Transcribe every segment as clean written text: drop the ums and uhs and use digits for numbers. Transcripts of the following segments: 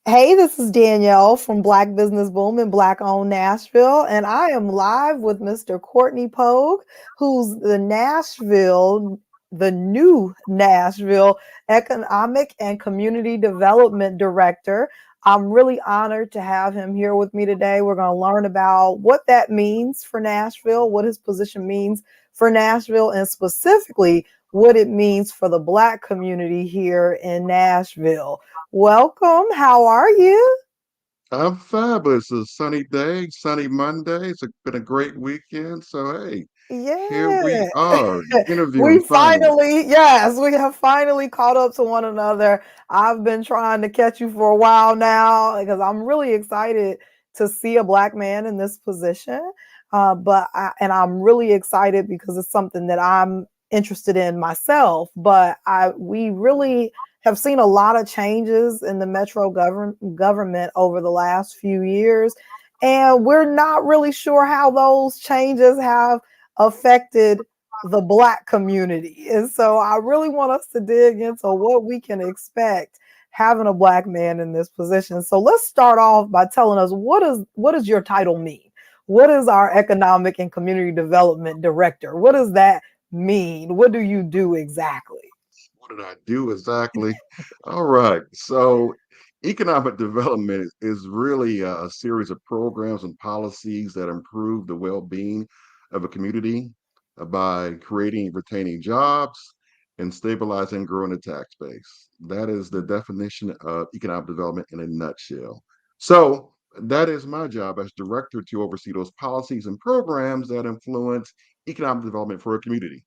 Hey, this is Danielle from Black Business Boom and Black Owned Nashville, and I am live with Mr. Courtney Pogue, who's the new Nashville Economic and Community Development Director. I'm really honored to have him here with me today. We're going to learn about what that means for Nashville, what his position means for Nashville, and specifically what it means for the Black community here in Nashville. Welcome. How are you? I'm fabulous. It's a sunny day, sunny Monday. Been a great weekend. So, hey, here we Yeah. are interviewing We finally. finally, yes, we have finally caught up to one another. I've been trying to catch you for a while now because I'm really excited to see a black man in this position. And I'm really excited because it's something that I'm interested in myself. We really have seen a lot of changes in the government over the last few years, and we're not really sure how those changes have affected the black community. And so I really want us to dig into what we can expect having a black man in this position. So let's start off by telling us what does your title mean? What is our economic and community development director? What does that mean? What do you do exactly? What did I do exactly? All right. So, economic development is really a series of programs and policies that improve the well being of a community by creating and retaining jobs and stabilizing and growing the tax base. That is the definition of economic development in a nutshell. So, that is my job as director to oversee those policies and programs that influence economic development for a community.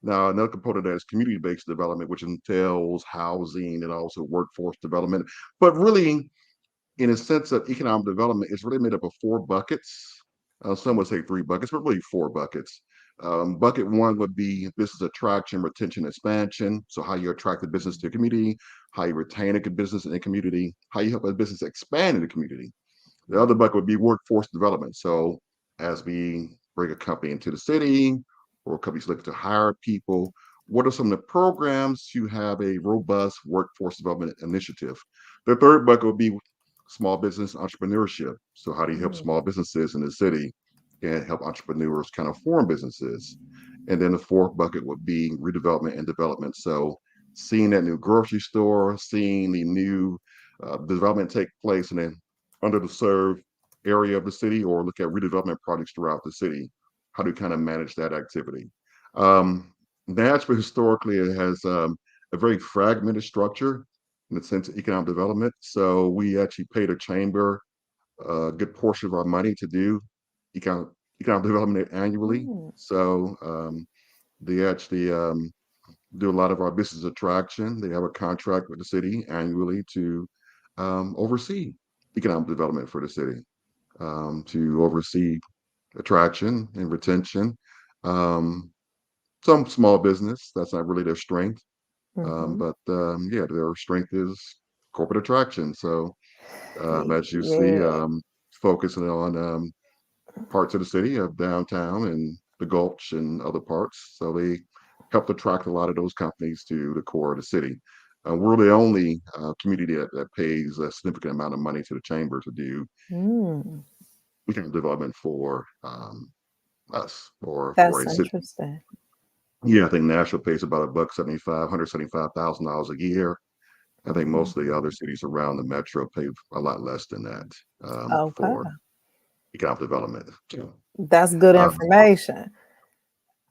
Now, another component of that is community-based development, which entails housing and also workforce development. But really, in a sense of economic development, it's really made up of four buckets. Some would say three buckets, but really four buckets. Bucket one would be business attraction, retention, expansion. So how you attract the business to the community, how you retain a good business in the community, how you help a business expand in the community. The other bucket would be workforce development. So as we bring a company into the city or companies looking to hire people, what are some of the programs to have a robust workforce development initiative? The third bucket would be small business entrepreneurship. So how do you help Mm, small businesses in the city and help entrepreneurs kind of form businesses? And then the fourth bucket would be redevelopment and development. So seeing that new grocery store, seeing the new development take place in an under the served area of the city or look at redevelopment projects throughout the city. How do you kind of manage that activity? Um, Nashville historically has a very fragmented structure in the sense of economic development. So we actually pay the chamber a good portion of our money to do economic, economic development annually. mm, So they actually do a lot of our business attraction. They have a contract with the city annually to oversee economic development for the city, to oversee attraction and retention. Um, some small business, that's not really their strength. mhm. But yeah, their strength is corporate attraction. So as you see, Yeah. focusing on parts of the city of downtown and the Gulch and other parts. So they helped attract a lot of those companies to the core of the city. We're the only community that pays a significant amount of money to the chamber to do Mm, economic development for us or for that's a city. interesting. Yeah, I think Nashville pays about a buck 75, $175,000 a year. I think Mm, most of the other cities around the metro pay a lot less than that okay. for economic development. Yeah. That's good Um, information.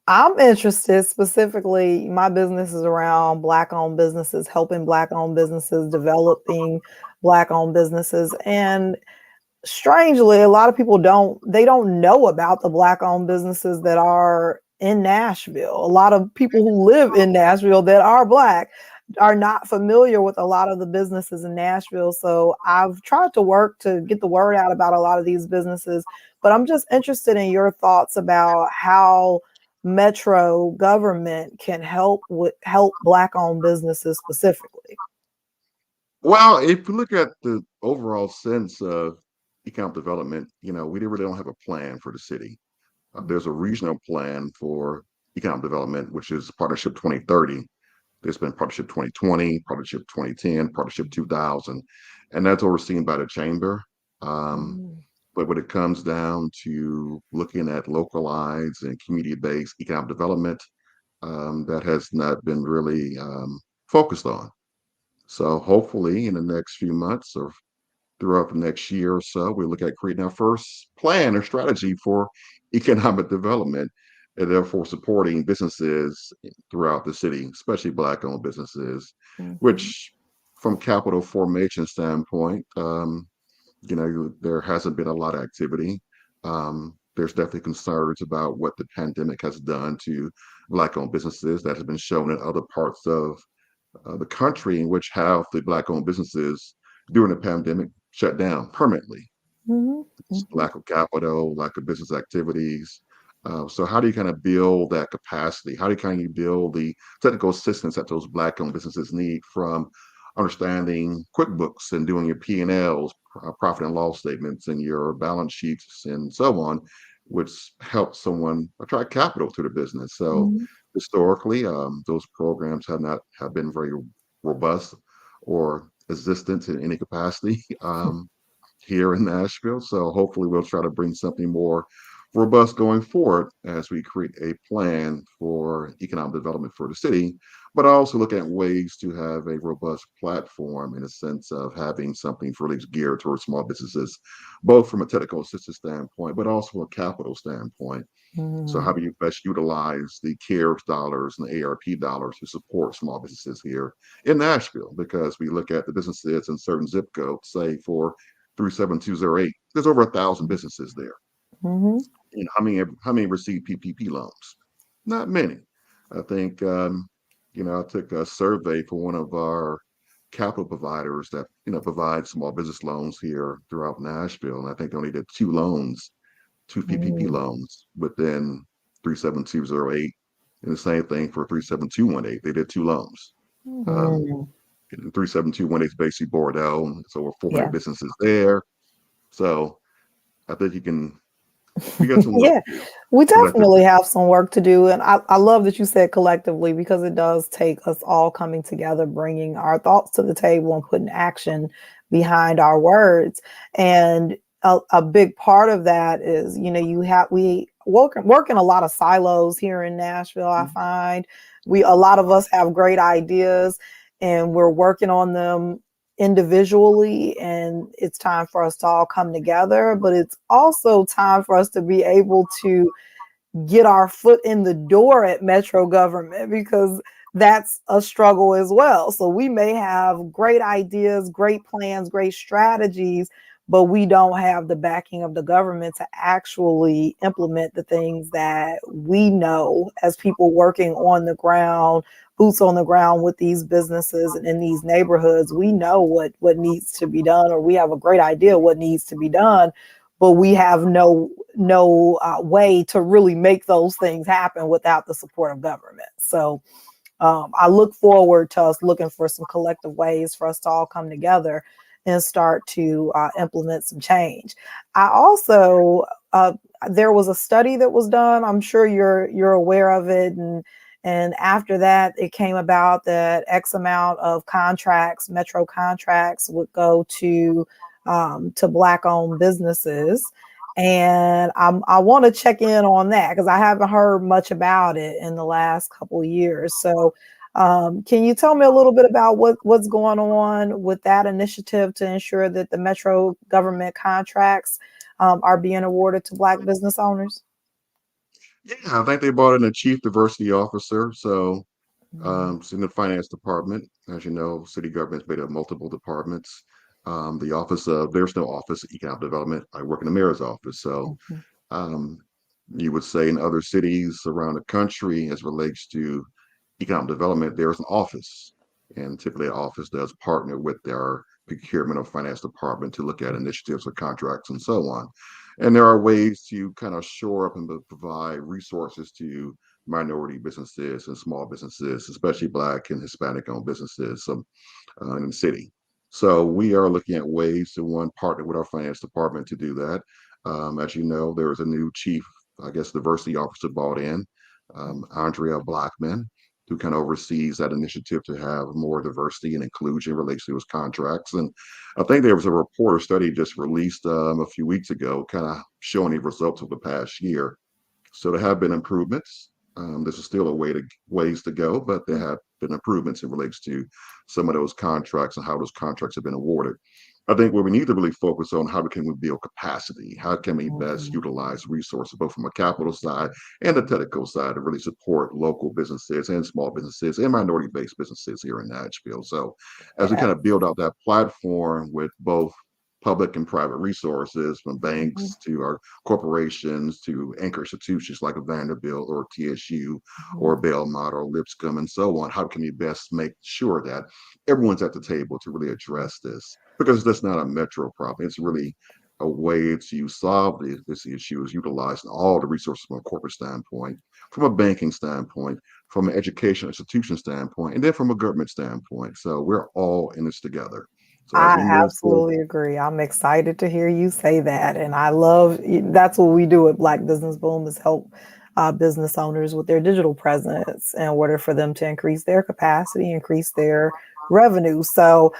I'm interested specifically, my business is around black owned businesses, helping black owned businesses, developing black owned businesses. And strangely, a lot of people don't know about the black owned businesses that are in Nashville. A lot of people who live in Nashville that are black are not familiar with a lot of the businesses in Nashville. So I've tried to work to get the word out about a lot of these businesses, but I'm just interested in your thoughts about how metro government can help black owned businesses specifically. well, if you look at the overall sense of economic development, we really don't have a plan for the city. There's a regional plan for economic development, which is Partnership 2030. There's been Partnership 2020, Partnership 2010, Partnership 2000, and that's overseen by the chamber. Um, Mm, but when it comes down to looking at localized and community-based economic development, that has not been really focused on. So hopefully in the next few months or throughout the next year or so, we look at creating our first plan or strategy for economic development and therefore supporting businesses throughout the city, especially Black-owned businesses, mhm, which from capital formation standpoint, there hasn't been a lot of activity. There's definitely concerns about what the pandemic has done to Black-owned businesses that have been shown in other parts of the country in which have the Black-owned businesses during the pandemic shut down permanently. mhm, It's mhm, lack of capital, lack of business activities. So how do you kind of build that capacity? How do you kind of build the technical assistance that those Black-owned businesses need from understanding QuickBooks and doing your P&Ls, profit and loss statements, and your balance sheets and so on, which helps someone attract capital to the business. So mhm, historically, those programs have been very robust or existent in any capacity. Here in Nashville. So hopefully we'll try to bring something more robust going forward as we create a plan for economic development for the city, but also look at ways to have a robust platform in a sense of having something really geared towards small businesses, both from a technical assistance standpoint, but also a capital standpoint. So how mhm, do you best utilize the CARES dollars and the ARP dollars to support small businesses here in Nashville? Because we look at the businesses in certain zip codes, say for 37208, there's over 1,000 businesses there. mhm, How many receive PPP loans? Not many. I think I took a survey for one of our capital providers that provide small business loans here throughout Nashville, and I think they only did two PPP mhm, loans within 37208, and the same thing for 37218. They did two loans. Um, mhm. 37218 is basically Bordeaux. It's over 400 Yeah. businesses there. So I think we got some work Yeah, to do we definitely collectively. have some work to do. And I love that you said collectively because it does take us all coming together, bringing our thoughts to the table and putting action behind our words. And a big part of that is, we work in a lot of silos here in Nashville. I find a lot of us have great ideas and we're working on them individually, and it's time for us to all come together, but it's also time for us to be able to get our foot in the door at Metro government, because that's a struggle as well. So we may have great ideas, great plans, great strategies, but we don't have the backing of the government to actually implement the things that we know as people working on the ground, boots on the ground with these businesses and in these neighborhoods. We know what needs to be done, or we have a great idea what needs to be done, but we have no way to really make those things happen without the support of government. So I look forward to us looking for some collective ways for us to all come together and start to implement some change. I also there was a study that was done. I'm sure you're aware of it, and after that, it came about that X amount of contracts, metro contracts, would go to Black-owned businesses. And I want to check in on that because I haven't heard much about it in the last couple of years. So, can you tell me a little bit about what's going on with that initiative to ensure that the metro government contracts are being awarded to Black business owners? Yeah, I think they brought in a chief diversity officer. So Mhm, it's in the finance department. As you know, city government's made up of multiple departments. There's no office of economic development. I work in the mayor's office. So mhm, um, you would say in other cities around the country, as relates to economic development, there's an office. And typically, the office does partner with their procurement or finance department to look at initiatives or contracts and so on. And there are ways to kind of shore up and provide resources to minority businesses and small businesses, especially Black and Hispanic owned businesses in the city. So we are looking at ways to, one, partner with our finance department to do that. As you know, there is a new chief, I guess, diversity officer brought in, Andrea Blackman. who kind of oversees that initiative to have more diversity and inclusion related to those contracts. And I think there was a report or study just released a few weeks ago, kind of showing the results of the past year. So there have been improvements. This is still a ways to go, but there have been improvements in relates to some of those contracts and how those contracts have been awarded. I think what we need to really focus on, how can we build capacity? How can we best Mhm. utilize resources, both from a capital side and the technical side, to really support local businesses and small businesses and minority-based businesses here in Nashville. So as we Yeah. kind of build out that platform with both public and private resources, from Mhm. banks to our corporations to anchor institutions like a Vanderbilt or TSU Mhm. or Belmont or Lipscomb and so on, how can we best make sure that everyone's at the table to really address this? Because that's not a metro problem. It's really a way to solve this issue, is utilizing all the resources from a corporate standpoint, from a banking standpoint, from an education institution standpoint, and then from a government standpoint. So we're all in this together. So as I we move forward, absolutely agree. I'm excited to hear you say that. And I love that's what we do at Black Business Boom is help business owners with their digital presence in order for them to increase their capacity, increase their revenue. So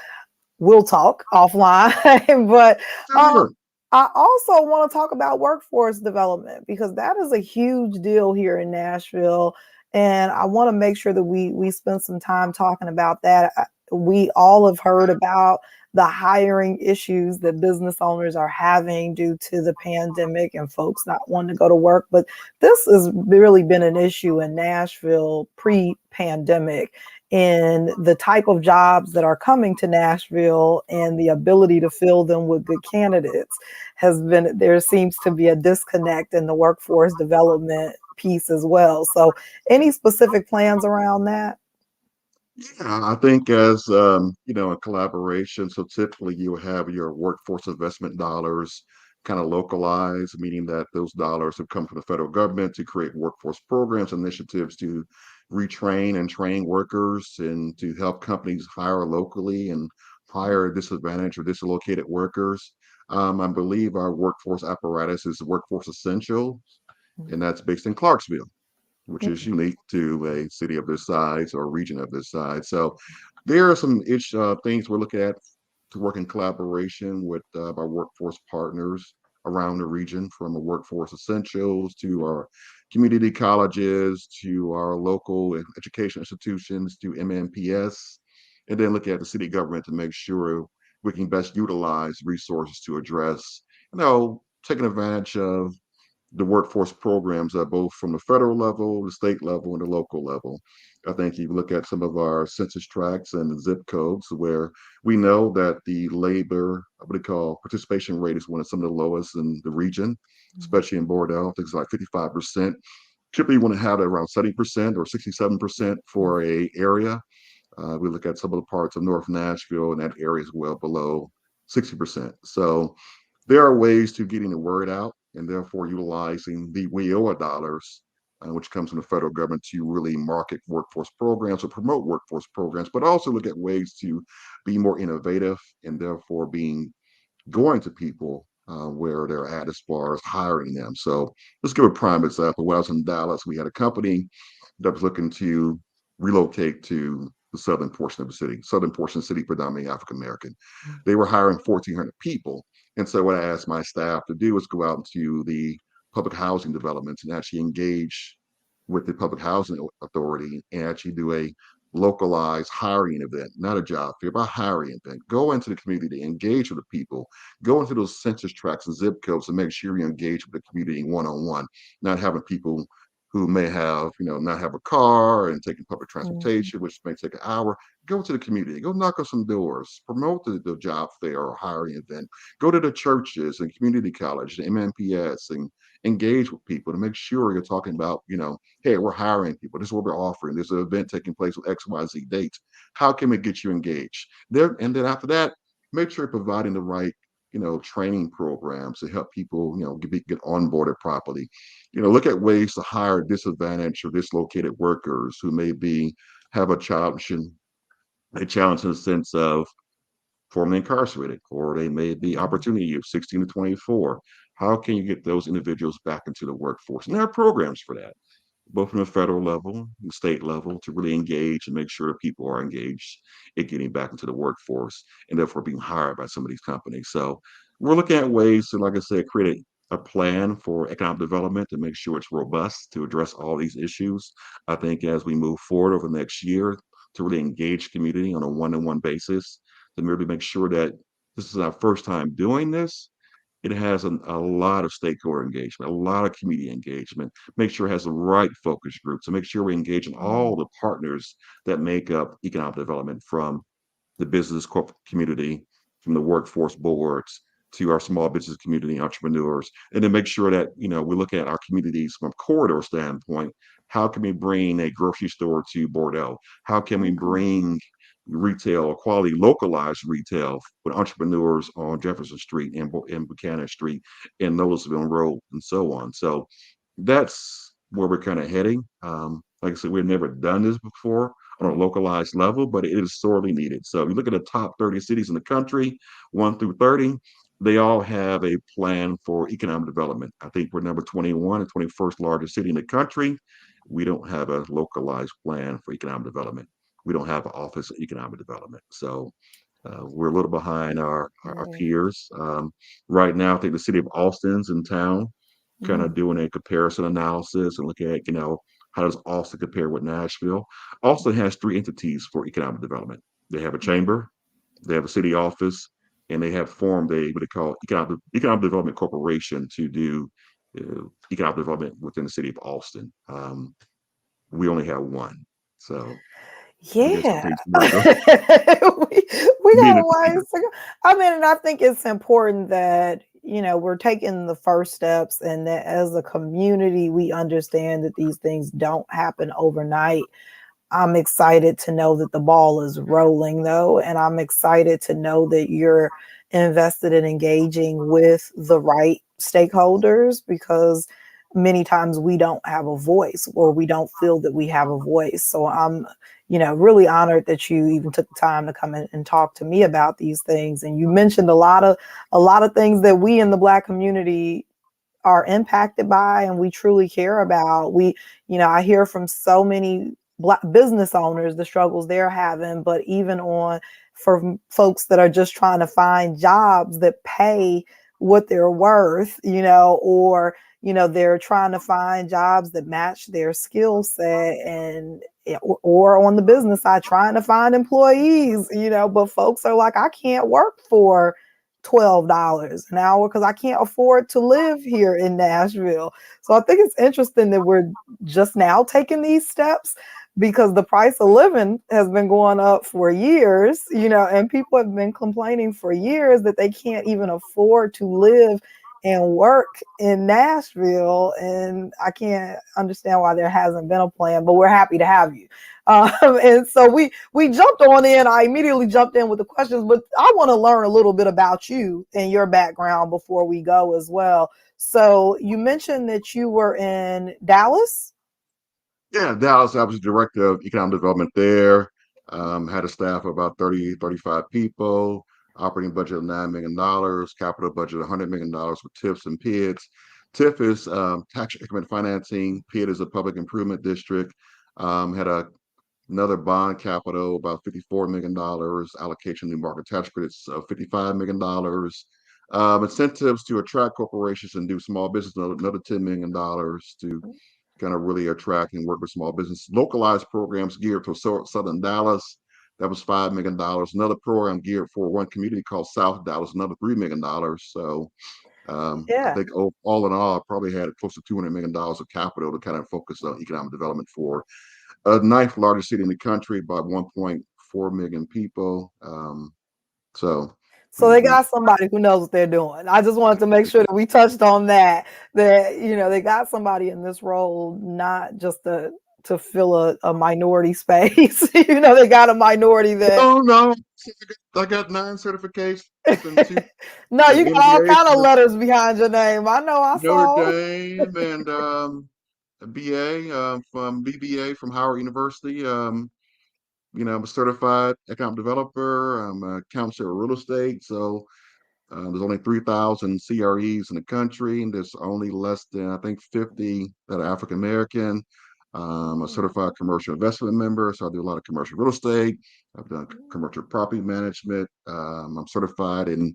we'll talk offline. But um, sure. I also want to talk about workforce development because that is a huge deal here in Nashville, and I want to make sure that we spend some time talking about that. We all have heard about the hiring issues that business owners are having due to the pandemic and folks not wanting to go to work, but this has really been an issue in Nashville pre-pandemic, in the type of jobs that are coming to Nashville and the ability to fill them with good candidates has been, there seems to be a disconnect in the workforce development piece as well. So any specific plans around that? Yeah, I think as a collaboration. So typically you have your workforce investment dollars kind of localized, meaning that those dollars have come from the federal government to create workforce programs, initiatives to retrain and train workers and to help companies hire locally and hire disadvantaged or dislocated workers. I believe our workforce apparatus is Workforce Essential, and that's based in Clarksville, which is unique to a city of this size or a region of this size. So there are some things we're looking at to work in collaboration with our workforce partners around the region, from the Workforce Essentials to our community colleges to our local education institutions to MNPS, and then look at the city government to make sure we can best utilize resources to address, taking advantage of the workforce programs are both from the federal level, the state level, and the local level. I think you look at some of our census tracts and the zip codes where we know that the labor, what we call participation rate, is one of some of the lowest in the region, especially in Bordeaux. I think it's like 55%. Typically, you want to have it around 70% or 67% for a area. We look at some of the parts of North Nashville, and that area is well below 60%. So there are ways to getting the word out and therefore utilizing the WIOA dollars, which comes from the federal government, to really market workforce programs or promote workforce programs, but also look at ways to be more innovative and therefore going to people where they're at as far as hiring them. So let's give a prime example. When I was in Dallas, we had a company that was looking to relocate to the southern portion of the city, predominantly African American. They were hiring 1,400 people. And so what I asked my staff to do was go out into the public housing developments and actually engage with the public housing authority and actually do a localized hiring event, not a job fair, but a hiring event. Go into the community, engage with the people, go into those census tracts and zip codes and make sure you engage with the community one-on-one, not having people who may have, not have a car and taking public Mhm. transportation, which may take an hour. Go to the community, go knock on some doors, promote the job fair or hiring event, go to the churches and community college, the MNPS, and engage with people to make sure you're talking about, hey, we're hiring people. This is what we're offering. There's an event taking place with XYZ dates. How can we get you engaged? There, and then after that, make sure you're providing the right, training programs to help people, get onboarded properly. Look at ways to hire disadvantaged or dislocated workers who may be have a challenge in the sense of formerly incarcerated, or they may be Mhm. opportunity youth, 16 to 24. How can you get those individuals back into the workforce? And there are programs for that. both from the federal level and state level, to really engage and make sure that people are engaged in getting back into the workforce and therefore being hired by some of these companies. So we're looking at ways to, like I said, create a plan for economic development to make sure it's robust to address all these issues. I think as we move forward over the next year, to really engage community on a one-on-one basis, to merely make sure that this is our first time doing this. It has a lot of stakeholder engagement, a lot of community engagement. Make sure it has the right focus group. So make sure we engage in all the partners that make up economic development, from the business corporate community, from the workforce boards to our small business community entrepreneurs, and then make sure that we look at our communities from a corridor standpoint. How can we bring a grocery store to Bordeaux? How can we Mhm. bring retail, quality localized retail with entrepreneurs on Jefferson Street and Buchanan Street and Noblesville Road and so on? So that's where we're kind of heading. Like I said, we've never done this before on a localized level, but it is sorely needed. So if you look at the top 30 cities in the country, 1 through 30, they all have a plan for economic development. I think we're number 21 and 21st largest city in the country. We don't have a localized plan for economic development. We don't have an office of economic development. So we're a little behind our Okay. peers. Right now, I think the city of Austin's in town, kind Mhm. of doing a comparison analysis and looking at, how does Austin compare with Nashville? Austin has three entities for economic development. They have a chamber, they have a city office, and they have formed a what they call economic development corporation to do economic development within the city of Austin. We only have one, so I guess Yeah. things more go We being got a ways leader. to go. I mean, and I think it's important that, we're taking the first steps and that as a community, we understand that these things don't happen overnight. I'm excited to know that the ball is rolling, though, and I'm excited to know that you're invested in engaging with the right stakeholders, because many times we don't have a voice, or we don't feel that we have a voice. So I'm, really honored that you even took the time to come in and talk to me about these things. And you mentioned a lot of things that we in the Black community are impacted by and we truly care about. I hear from so many Black business owners the struggles they're having, but even on for folks that are just trying to find jobs that pay what they're worth, or they're trying to find jobs that match their skill set, and or on the business side trying to find employees, but folks are like, I can't work for $12 an hour because I can't afford to live here in Nashville. So I think it's interesting that we're just now taking these steps, because the price of living has been going up for years, and people have been complaining for years that they can't even afford to live and work in Nashville. And I can't understand why there hasn't been a plan, but we're happy to have you. And so we jumped on in. I immediately jumped in with the questions, but I want to learn a little bit about you and your background before we go as well. So you mentioned that you were in Dallas. Yeah, Dallas, I was director of economic development there. Had a staff of about 30, 35 people, operating budget of $9 million, capital budget of $100 million with TIFs and PIDs. TIF is tax increment financing, PID is a public improvement district. Had another bond capital, about $54 million, allocation new market tax credits of $55 million. Incentives to attract corporations and do small business, another $10 million to kind of really attract and work with small business. Localized programs geared to Southern Dallas, that was $5 million. Another program geared for one community called South Dallas, another $3 million. So I Yeah. think all in all, I probably had close to $200 million of capital to kind of focus on economic development for ninth largest city in the country, about 1.4 million people. So So we they we got somebody who knows what they're doing. I just wanted to make sure that we touched on that. That they got somebody in this role, not just to fill a minority space. They got a minority that. no, I got 9 certifications and two No, an you got all MBA kind of from letters behind your name. I know. I Notre saw. Dame and a BA from BBA from Howard University. I'm a certified economic developer. I'm a counselor of real estate. So there's only 3,000 CREs in the country, and there's only less than, I think, 50 that are African American. A Mm, certified commercial investment member, so I do a lot of commercial real estate. I've done commercial property management. I'm certified in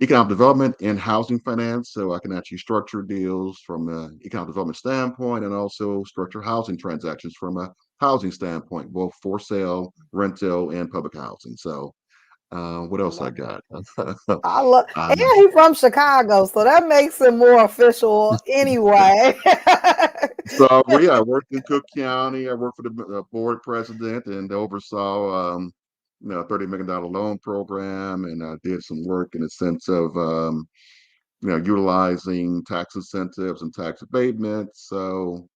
economic development and housing finance, so I can actually structure deals from an economic development standpoint and also structure housing transactions from a housing standpoint, both for sale, rental, and public housing. So, what I else I love it. got? I love, and um, he's from Chicago, so that makes it more official anyway. I worked in Cook County. I worked for the board president and oversaw, $30 million loan program, and I did some work in the sense of, utilizing tax incentives and tax abatements. So,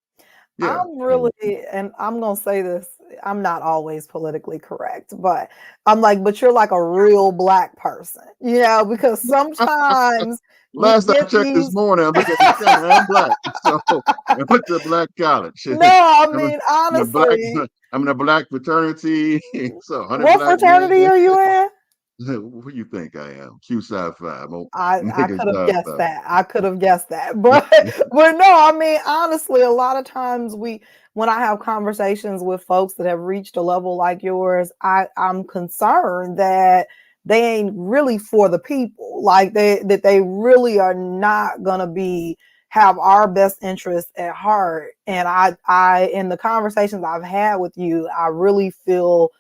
yeah, I'm really, and I'm gonna say this, I'm not always politically correct, but I'm like, but you're like a real black person, because sometimes we last I get checked this these. morning, I looked at the sky. I'm black, so I went to a black college. No, I I'm a, mean I'm a black. honestly, I'm in a black fraternity. So 100 what black men. fraternity are you in? Who you think I am? Q Sci Fi. I Nigga could have Sci guessed Fi. that. I could have guessed that. But no, I mean honestly, a lot of times when I have conversations with folks that have reached a level like yours, I'm concerned that they ain't really for the people. Like they really are not gonna be have our best interests at heart. And I in the conversations I've had with you, I really feel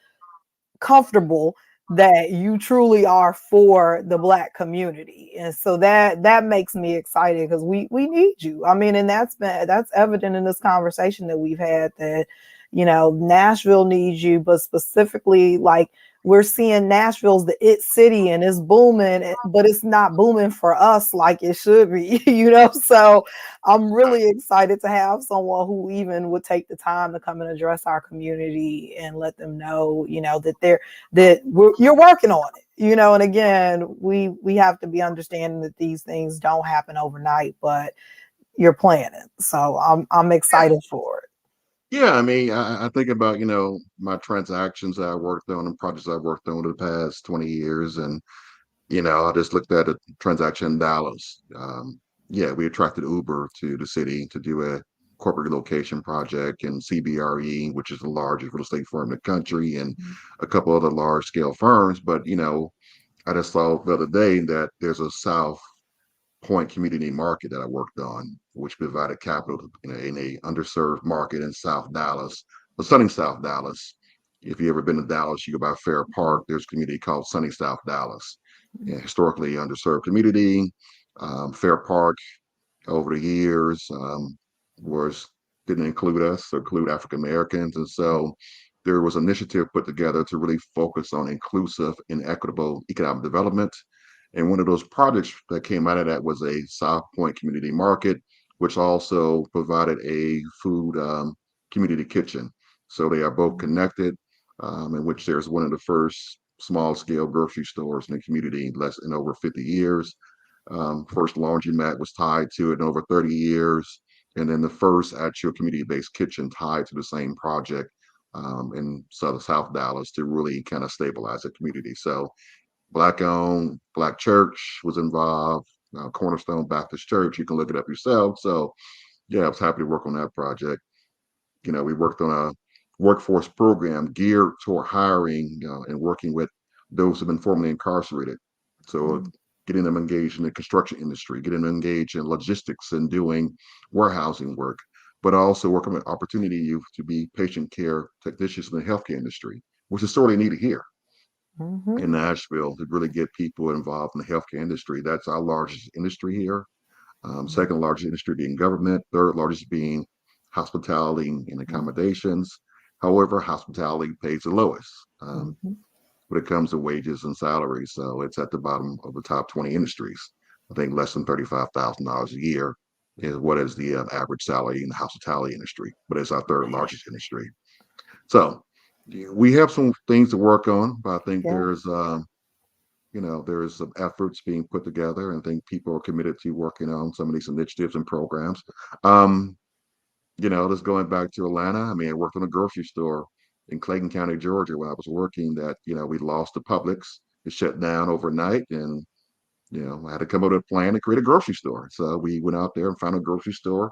comfortable that you truly are for the black community, and so that makes me excited because we need you. I mean, and that's evident in this conversation that we've had, that Nashville needs you, but specifically, like, we're seeing Nashville's the it city and it's booming, but it's not booming for us like it should be. So I'm really excited to have someone who even would take the time to come and address our community and let them know, you're working on it. And again, we have to be understanding that these things don't happen overnight, but you're planning. So I'm excited for it. Yeah, I mean, I think about, my transactions that I worked on and projects I've worked on over the past 20 years. And, I just looked at a transaction in Dallas. Yeah, we attracted Uber to the city to do a corporate relocation project, and CBRE, which is the largest real estate firm in the country, and a couple other large scale firms. But, I just saw the other day that there's a South Point community market that I worked on, which provided capital in a underserved market in South Dallas, sunny South Dallas. If you ever been to Dallas, you go by Fair Park. There's a community called Sunny South Dallas, a historically underserved community. Fair Park over the years was didn't include us or include African Americans, and so there was an initiative put together to really focus on inclusive and equitable economic development. And one of those projects that came out of that was a South Point community market, which also provided a food community kitchen. So they are both connected, in which there's one of the first small scale grocery stores in the community less in over 50 years. First laundromat was tied to it in over 30 years. And then the first actual community based kitchen tied to the same project in South Dallas to really kind of stabilize the community. So Black owned, Black church was involved. Cornerstone Baptist Church. You can look it up yourself. So yeah, I was happy to work on that project. We worked on a workforce program geared toward hiring and working with those who've been formerly incarcerated. So getting them engaged in the construction industry, getting them engaged in logistics and doing warehousing work, but also working with opportunity youth to be patient care technicians in the healthcare industry, which is sorely needed here Mm-hmm. in Nashville to really get people involved in the healthcare industry. That's our largest industry here. Second largest industry being government, third largest being hospitality and accommodations. However, hospitality pays the lowest Mm-hmm. when it comes to wages and salaries. So it's at the bottom of the top 20 industries. I think less than $35,000 a year is what is the average salary in the hospitality industry, but it's our third largest industry. So we have some things to work on, but I think Yeah. there's some efforts being put together, and I think people are committed to working on some of these initiatives and programs. Um, just going back to Atlanta, I mean, I worked on a grocery store in Clayton County, Georgia, when I was working that, we lost the Publix. It shut down overnight, and, I had to come up with a plan to create a grocery store. So we went out there and found a grocery store.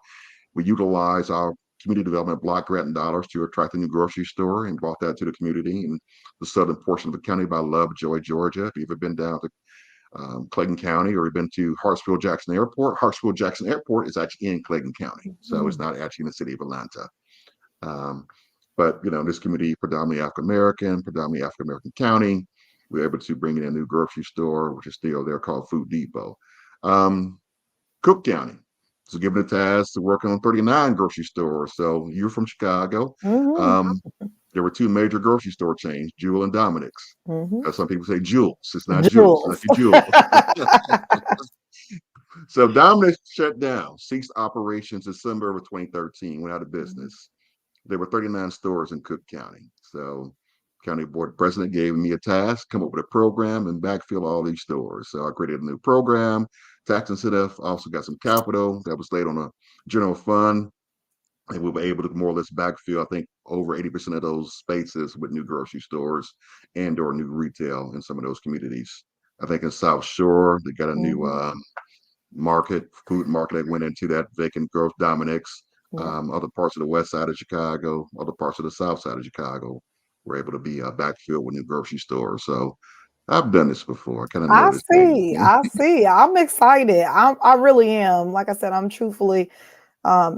We utilized our community development block grant and dollars to attract a new grocery store and brought that to the community in the southern portion of the county by Lovejoy, Georgia. If you've ever been down to Clayton County or you've been to Hartsfield Jackson Airport is actually in Clayton County. So it's Mm. not actually in the city of Atlanta. Um, but this community predominantly African American county. We were able to bring in a new grocery store, which is still there, called Food Depot. Um, Cook County was given a task to work on 39 grocery stores. So you're from Chicago. Mhm. Um, there were two major grocery store chains, Jewel and Dominic's. Mhm. Some people say Jules. It's not Jules. It's Jules. actually Jewel. So Dominic shut down, ceased operations December of 2013, went out of Mhm. business. There were 39 stores in Cook County. So county board president gave me a task, come up with a program and backfill all these stores. So I created a new program, tax incentive, also got some capital that was laid on a general fund. And we were able to more or less backfill, I think, over 80% of those spaces with new grocery stores and or new retail in some of those communities. I think in South Shore, they got a new Mhm. food market that went into that vacant growth Dominic's. Yeah. Other parts of the west side of Chicago, other parts of the south side of Chicago were able to be backfilled with new grocery stores. So I've done this before. I kind of know I this game. see. I see. I'm excited. I really am. Like I said, I'm truthfully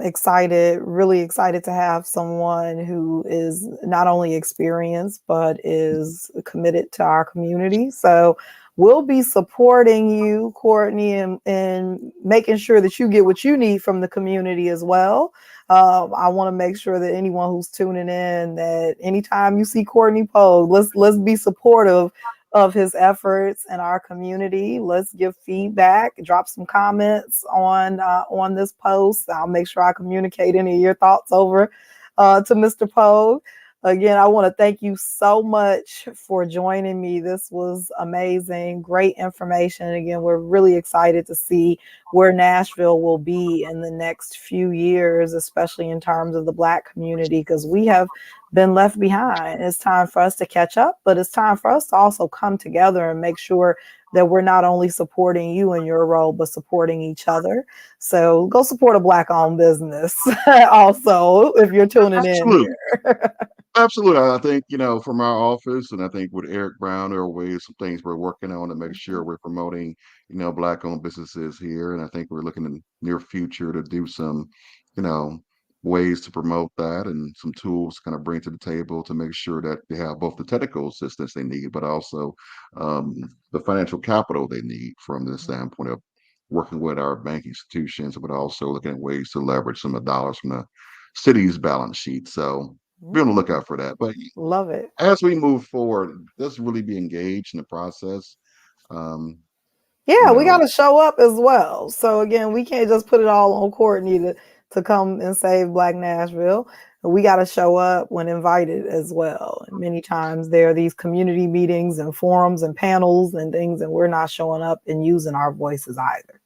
excited, really excited to have someone who is not only experienced but is committed to our community. So we'll be supporting you, Courtney, and making sure that you get what you need from the community as well. I want to make sure that anyone who's tuning in, that anytime you see Courtney Pogue, let's be supportive of his efforts in our community. Let's give feedback, drop some comments on this post. I'll make sure I communicate any of your thoughts over to Mr. Pogue. Again, I want to thank you so much for joining me. This was amazing, great information. Again, we're really excited to see where Nashville will be in the next few years, especially in terms of the Black community, because we have been left behind. It's time for us to catch up, but it's time for us to also come together and make sure that we're not only supporting you in your role, but supporting each other. So go support a Black owned business also, if you're tuning in Absolutely. here. Absolutely. I think, from our office, and I think with Eric Brown, there are ways, some things we're working on to make sure we're promoting, Black owned businesses here. And I think we're looking in the near future to do some, you know, ways to promote that and some tools to kind of bring to the table to make sure that they have both the technical assistance they need, but also um, the financial capital they need from the standpoint of working with our bank institutions, but also looking at ways to leverage some of the dollars from the city's balance sheet. So be on the lookout for that. But Love it. as we move forward, let's really be engaged in the process. Um, you Yeah, we got know, to show up as well. So again, we can't just put it all on Courtney to come and save Black Nashville. We got to show up when invited as well. And many times there are these community meetings and forums and panels and things, and we're not showing up and using our voices either.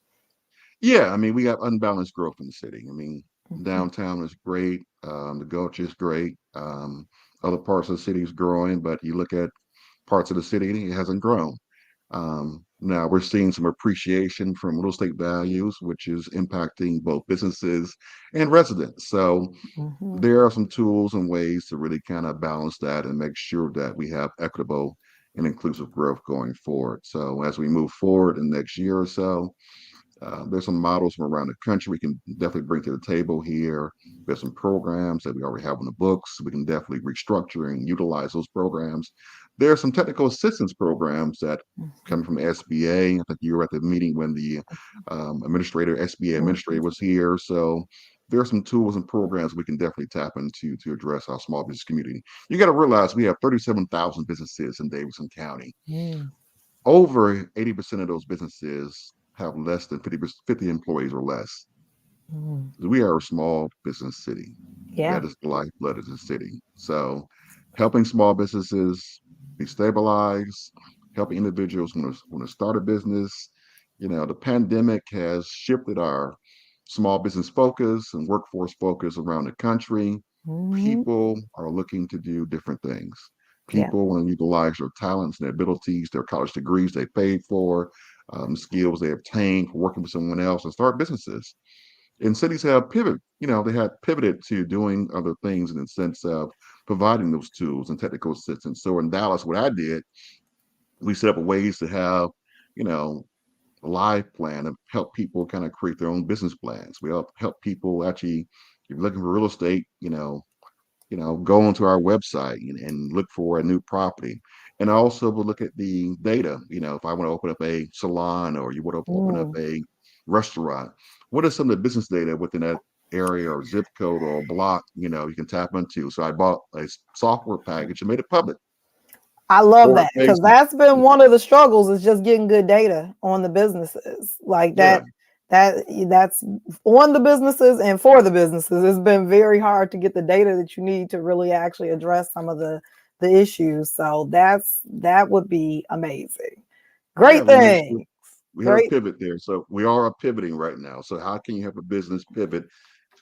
yeah, I mean, we have unbalanced growth in the city. I mean, Mhm. downtown is great. The Gulch is great. Other parts of the city is growing, but you look at parts of the city, it hasn't grown. Now we're seeing some appreciation from real estate values, which is impacting both businesses and residents. So Mhm. there are some tools and ways to really kind of balance that and make sure that we have equitable and inclusive growth going forward. So as we move forward in the next year or so, there's some models from around the country we can definitely bring to the table here. There's some programs that we already have on the books. We can definitely restructure and utilize those programs. There are some technical assistance programs that come Mhm. from the SBA. I think you were at the meeting when the SBA administrator was here. So there are some tools and programs we can definitely tap into to address our small business community. You got to realize we have 37,000 businesses in Davidson County. Mhm. Over 80% of those businesses have less than 50 employees or less. Mhm. We are a small business city. Yeah. That is the lifeblood of the city. So helping small businesses be stabilized, helping individuals want to start a business. The pandemic has shifted our small business focus and workforce focus around the country. Mhm. People are looking to do different things. Yeah. People want to utilize their talents and their abilities, their college degrees they paid for, skills they obtained for working with someone else and start businesses. And cities have they had pivoted to doing other things in the sense of providing those tools and technical assistance. So in Dallas, what I did, we set up ways to have, you know, a live plan and help people kind of create their own business plans. We help people actually, if you're looking for real estate, go onto our website and look for a new property. And also we'll look at the data. If I want to open up a salon or you want to open up Mm, a restaurant, what are some of the business data within that area or zip code or block, you can tap into. So I bought a software package and made it public. I love Or that because basically, that's been one of the struggles is just getting good data on the businesses like yeah, that. That's on the businesses and for the businesses. It's been very hard to get the data that you need to really actually address some of the issues. So that would be amazing. yeah, Great things. we had a Great. pivot there. So we are pivoting right now. So how can you help a business pivot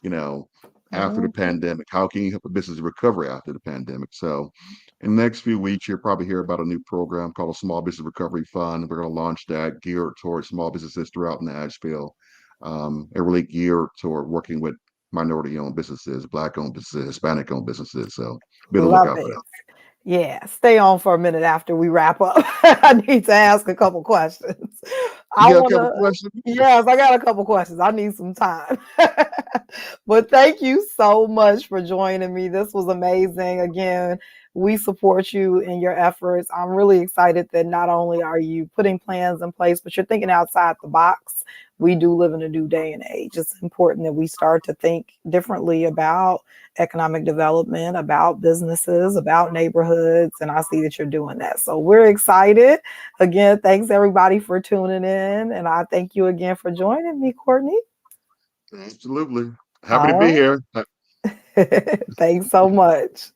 you know, after the Mhm. pandemic? How can you help a business recover after the pandemic? So, in the next few weeks, you'll probably hear about a new program called a Small Business Recovery Fund. We're going to launch that geared towards small businesses throughout Nashville, and really geared toward working with minority-owned businesses, Black-owned businesses, Hispanic-owned businesses. So, be on the Love lookout for it. that. Yeah, stay on for a minute after we wrap up. I need to ask a couple questions. You I got a want couple to, questions? yes, I got a couple questions. I need some time. But thank you so much for joining me. This was amazing. Again, we support you in your efforts. I'm really excited that not only are you putting plans in place, but you're thinking outside the box. We do live in a new day and age. It's important that we start to think differently about economic development, about businesses, about neighborhoods. And I see that you're doing that. So we're excited. Again, thanks everybody for tuning in. And I thank you again for joining me, Courtney. Absolutely. Happy to be All here. right. Thanks so much.